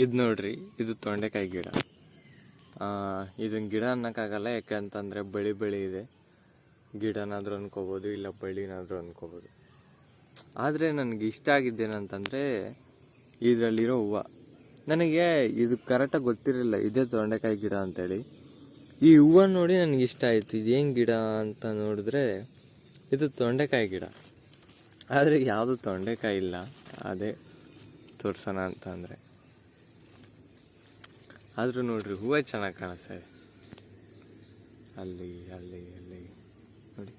ಇದು ನೋಡ್ರಿ, ಇದು ತೊಂಡೆಕಾಯಿ ಗಿಡ. ಇದನ್ನ ಗಿಡ ಅನ್ನೋಕ್ಕಾಗಲ್ಲ, ಯಾಕಂತಂದರೆ ಬಳಿ ಇದೆ. ಗಿಡನಾದರೂ ಅನ್ಕೋಬೋದು, ಇಲ್ಲ ಬಳ್ಳಿನಾದರೂ ಅನ್ಕೋಬೋದು. ಆದರೆ ನನಗೆ ಇಷ್ಟ ಆಗಿದ್ದೇನಂತಂದರೆ ಇದರಲ್ಲಿರೋ ಹೂವು. ನನಗೆ ಇದು ಕರೆಕ್ಟಾಗಿ ಗೊತ್ತಿರಲಿಲ್ಲ ಇದೇ ತೊಂಡೆಕಾಯಿ ಗಿಡ ಅಂತೇಳಿ. ಈ ಹೂವು ನೋಡಿ ನನಗೆ ಇಷ್ಟ ಆಯಿತು. ಇದೇನು ಗಿಡ ಅಂತ ನೋಡಿದ್ರೆ ಇದು ತೊಂಡೆಕಾಯಿ ಗಿಡ. ಆದರೆ ಯಾವುದು ತೊಂಡೆಕಾಯಿ ಇಲ್ಲ, ಅದೇ ತೋರ್ಸೋಣ ಅಂತ ಅಂದರೆ. ಆದರೂ ನೋಡ್ರಿ, ಹೂವು ಚೆನ್ನಾಗಿ ಕಾಣಿಸ್ತಾ ಇದೆ. ಅಲ್ಲಿ ಅಲ್ಲಿ ಅಲ್ಲಿ ನೋಡಿ,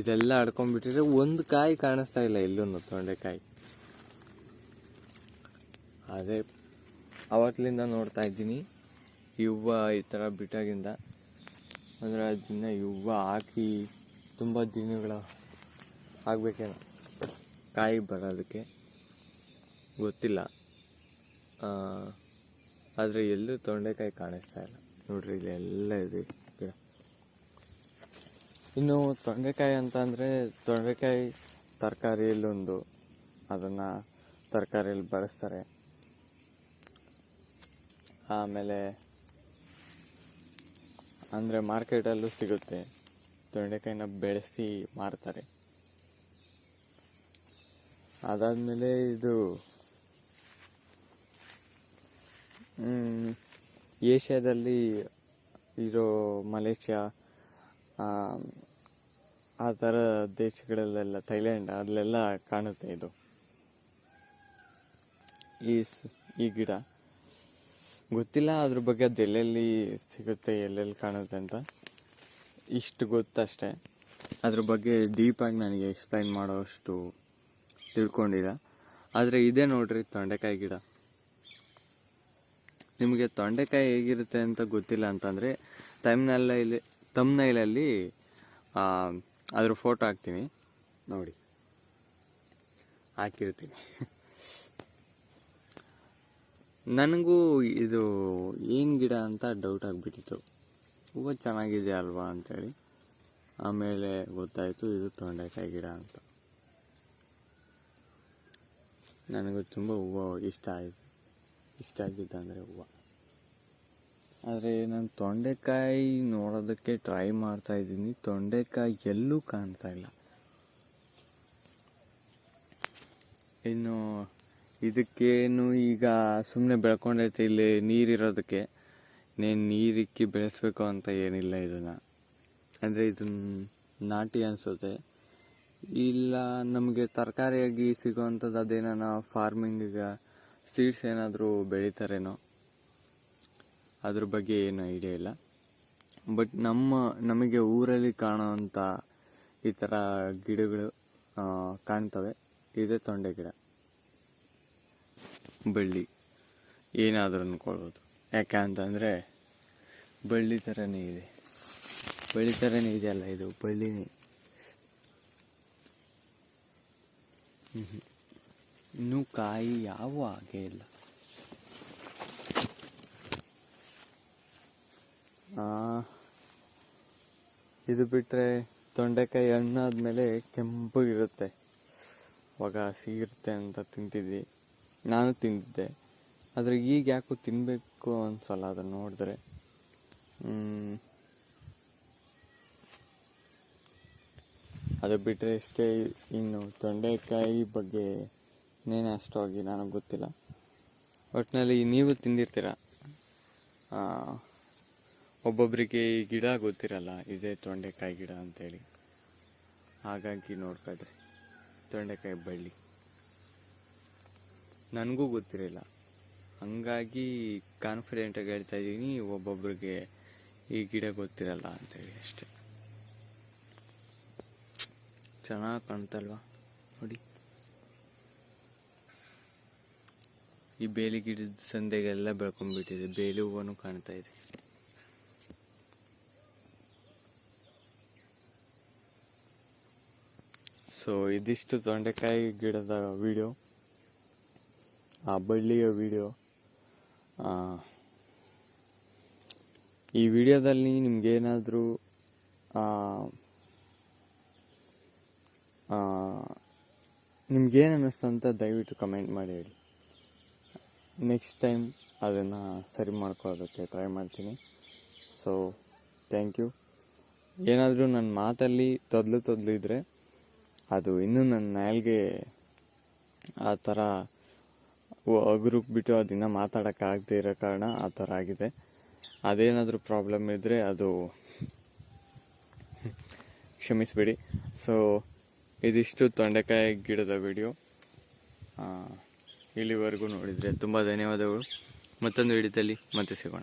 ಇದೆಲ್ಲ ಅಡ್ಕೊಂಡ್ಬಿಟ್ಟಿದ್ರೆ ಒಂದು ಕಾಯಿ ಕಾಣಿಸ್ತಾ ಇಲ್ಲ ಎಲ್ಲೂ, ತೊಂಡೆಕಾಯಿ. ಅದೇ ಅವತ್ತಿನಿಂದ ನೋಡ್ತಾ ಇದ್ದೀನಿ ಈ ಹೂವು ಈ ಥರ ಬಿಟ್ಟಾಗಿಂದ. ಅಂದರೆ ಅದನ್ನ ಈ ಹೂವು ಹಾಕಿ ತುಂಬ ದಿನಗಳ ಆಗಬೇಕೇನೋ ಕಾಯಿ ಬರೋದಕ್ಕೆ, ಗೊತ್ತಿಲ್ಲ. ಆದರೆ ಎಲ್ಲೂ ತೊಂಡೆಕಾಯಿ ಕಾಣಿಸ್ತಾ ಇಲ್ಲ. ನೋಡ್ರಿ, ಇಲ್ಲಿ ಎಲ್ಲ ಇದೆ ಗಿಡ. ಇನ್ನು ತೊಂಡೆಕಾಯಿ ಅಂತ ಅಂದರೆ, ತೊಂಡೆಕಾಯಿ ತರಕಾರಿಯಲ್ಲೊಂದು, ಅದನ್ನು ತರಕಾರಿಯಲ್ಲಿ ಬಳಸ್ತಾರೆ. ಆಮೇಲೆ ಅಂದರೆ ಮಾರ್ಕೆಟಲ್ಲೂ ಸಿಗುತ್ತೆ. ತೊಂಡೆಕಾಯಿನ ಬೆಳೆಸಿ ಮಾರ್ತಾರೆ. ಅದಾದಮೇಲೆ ಇದು ಏಷ್ಯಾದಲ್ಲಿ ಇರೋ ಮಲೇಷ್ಯಾ, ಆ ಥರ ದೇಶಗಳಲ್ಲೆಲ್ಲ, ಥೈಲ್ಯಾಂಡ್ ಅಲ್ಲೆಲ್ಲ ಕಾಣುತ್ತೆ ಇದು ಈ ಗಿಡ. ಗೊತ್ತಿಲ್ಲ ಅದ್ರ ಬಗ್ಗೆ ಅದು ಎಲ್ಲೆಲ್ಲಿ ಸಿಗುತ್ತೆ, ಎಲ್ಲೆಲ್ಲಿ ಕಾಣುತ್ತೆ ಅಂತ. ಇಷ್ಟು ಗೊತ್ತಷ್ಟೇ. ಅದ್ರ ಬಗ್ಗೆ ಡೀಪಾಗಿ ನನಗೆ ಎಕ್ಸ್ಪ್ಲೈನ್ ಮಾಡೋಷ್ಟು ತಿಳ್ಕೊಂಡಿಲ್ಲ. ಆದರೆ ಇದೇ ನೋಡ್ರಿ ತೊಂಡೆಕಾಯಿ ಗಿಡ. ನಿಮಗೆ ತೊಂಡೆಕಾಯಿ ಹೇಗಿರುತ್ತೆ ಅಂತ ಗೊತ್ತಿಲ್ಲ ಅಂತಂದರೆ ತಮ್ನೈಲಲ್ಲಿ ಅದ್ರ ಫೋಟೋ ಹಾಕ್ತೀನಿ ನೋಡಿ, ಹಾಕಿರ್ತೀನಿ. ನನಗೂ ಇದು ಏನು ಗಿಡ ಅಂತ ಡೌಟ್ ಆಗಿಬಿಟ್ಟಿತ್ತು. ಹೂವು ಚೆನ್ನಾಗಿದೆ ಅಲ್ವಾ ಅಂಥೇಳಿ. ಆಮೇಲೆ ಗೊತ್ತಾಯಿತು ಇದು ತೊಂಡೆಕಾಯಿ ಗಿಡ ಅಂತ. ನನಗೂ ತುಂಬ ಹೂವು ಇಷ್ಟ ಆಗಿದ್ದಂದರೆ ಹೂವು. ಆದರೆ ನಾನು ತೊಂಡೆಕಾಯಿ ನೋಡೋದಕ್ಕೆ ಟ್ರೈ ಮಾಡ್ತಾಯಿದ್ದೀನಿ. ತೊಂಡೆಕಾಯಿ ಎಲ್ಲೂ ಕಾಣ್ತಾ ಇಲ್ಲ. ಇನ್ನು ಇದಕ್ಕೇನು ಈಗ ಸುಮ್ಮನೆ ಬೆಳ್ಕೊಂಡೈತೆ ಇಲ್ಲಿ ನೀರಿರೋದಕ್ಕೆ. ನೀರಿಕ್ಕಿ ಬೆಳೆಸ್ಬೇಕು ಅಂತ ಏನಿಲ್ಲ ಇದನ್ನು. ಅಂದರೆ ಇದನ್ನು ನಾಟಿ ಅನಿಸುತ್ತೆ. ಇಲ್ಲ ನಮಗೆ ತರಕಾರಿಯಾಗಿ ಸಿಗೋವಂಥದ್ದು ಅದೇನ ಫಾರ್ಮಿಂಗಿಗೆ ಸೀಡ್ಸ್ ಏನಾದರೂ ಬೆಳೀತಾರೇನೋ, ಅದ್ರ ಬಗ್ಗೆ ಏನು ಐಡಿಯಾ ಇಲ್ಲ. ಬಟ್ ನಮಗೆ ಊರಲ್ಲಿ ಕಾಣೋವಂಥ ಈ ಥರ ಗಿಡಗಳು ಕಾಣ್ತವೆ. ಇದೇ ತೊಂಡೆ ಗಿಡ, ಬಳ್ಳಿ ಏನಾದರೂ ಅಂದ್ಕೊಳ್ಬೋದು. ಯಾಕೆ ಅಂತಂದರೆ ಬಳ್ಳಿ ಥರನೇ ಇದೆಯಲ್ಲ, ಇದು ಬಳ್ಳಿನೇ. ಇನ್ನೂ ಕಾಯಿ ಯಾವ ಹಾಗೆ ಇಲ್ಲ. ಇದು ಬಿಟ್ಟರೆ ತೊಂಡೆಕಾಯಿ ಹಣ್ಣಾದ್ಮೇಲೆ ಕೆಂಪಗಿರುತ್ತೆ, ಅವಾಗ ಸಿಗಿರುತ್ತೆ ಅಂತ ತಿಂತಿದ್ವಿ. ನಾನು ತಿಂದಿದ್ದೆ. ಆದರೆ ಈಗ ಯಾಕೋ ತಿನ್ನಬೇಕು ಅನ್ಸಲ್ಲ ಅದನ್ನು ನೋಡಿದ್ರೆ. ಅದು ಬಿಟ್ಟರೆ ಇಷ್ಟೇ. ಇನ್ನು ತೊಂಡೆಕಾಯಿ ಬಗ್ಗೆ ಇನ್ನೇನು ಅಷ್ಟಾಗಿ ನನಗೆ ಗೊತ್ತಿಲ್ಲ. ಒಟ್ಟಿನಲ್ಲಿ ನೀವು ತಿಂದಿರ್ತೀರ. ಒಬ್ಬೊಬ್ಬರಿಗೆ ಈ ಗಿಡ ಗೊತ್ತಿರಲ್ಲ, ಇದೇ ತೊಂಡೆಕಾಯಿ ಗಿಡ ಅಂತೇಳಿ. ಹಾಗಾಗಿ ನೋಡ್ಕೊಳ್ರಿ, ತೊಂಡೆಕಾಯಿ ಬಳ್ಳಿ ನನಗೂ ಗೊತ್ತಿರಲಿಲ್ಲ. ಹಂಗಾಗಿ ಕಾನ್ಫಿಡೆಂಟಾಗಿ ಹೇಳ್ತಾ ಇದ್ದೀನಿ, ಒಬ್ಬೊಬ್ರಿಗೆ ಈ ಗಿಡ ಗೊತ್ತಿರಲ್ಲ ಅಂತೇಳಿ ಅಷ್ಟೆ. ಚೆನ್ನಾಗಿ ಕಾಣ್ತಲ್ವಾ ನೋಡಿ. ಈ ಬೇಲಿ ಗಿಡದ ಸಂದೆಗೆಲ್ಲ ಬೆಳ್ಕೊಂಡ್ಬಿಟ್ಟಿದೆ. ಬೇಲಿ ಹೂವನು ಕಾಣ್ತಾ ಇದೆ. ಸೊ ಇದಿಷ್ಟು ತೊಂಡೆಕಾಯಿ ಗಿಡದ ವಿಡಿಯೋ, ಆ ಬಳ್ಳಿಯ ವಿಡಿಯೋ. ಈ ವಿಡಿಯೋದಲ್ಲಿ ನಿಮ್ಗೇನಾದರೂ ನಿಮ್ಗೇನು ಅನ್ನಿಸ್ತು ಅಂತ ದಯವಿಟ್ಟು ಕಮೆಂಟ್ ಮಾಡಿ ಹೇಳಿ. ನೆಕ್ಸ್ಟ್ ಟೈಮ್ ಅದನ್ನು ಸರಿ ಮಾಡ್ಕೊಳ್ಳೋದಕ್ಕೆ ಟ್ರೈ ಮಾಡ್ತೀನಿ. So thank you. ಏನಾದರೂ ನನ್ನ ಮಾತಲ್ಲಿ ತೊದಲು ಇದ್ದರೆ ಅದು ಇನ್ನೂ ನನ್ನ ನಾಲ್ಗೆ ಆ ಥರ ಅಗುರುಕ್ಬಿಟ್ಟು ಅದನ್ನು ಮಾತಾಡೋಕ್ಕಾಗದೇ ಇರೋ ಕಾರಣ ಆ ಥರ ಆಗಿದೆ. ಅದೇನಾದರೂ ಪ್ರಾಬ್ಲಮ್ ಇದ್ದರೆ ಅದು ಕ್ಷಮಿಸಿಬಿಡಿ. ಸೊ ಇದಿಷ್ಟು ತೊಂಡೆಕಾಯಿ ಗಿಡದ ವಿಡಿಯೋ. ಇಲ್ಲಿವರೆಗೂ ನೋಡಿದರೆ ತುಂಬ ಧನ್ಯವಾದಗಳು. ಮತ್ತೊಂದು ವಿಡಿಯೋದಲ್ಲಿ ಮತ್ತೆ ಸಿಗೋಣ.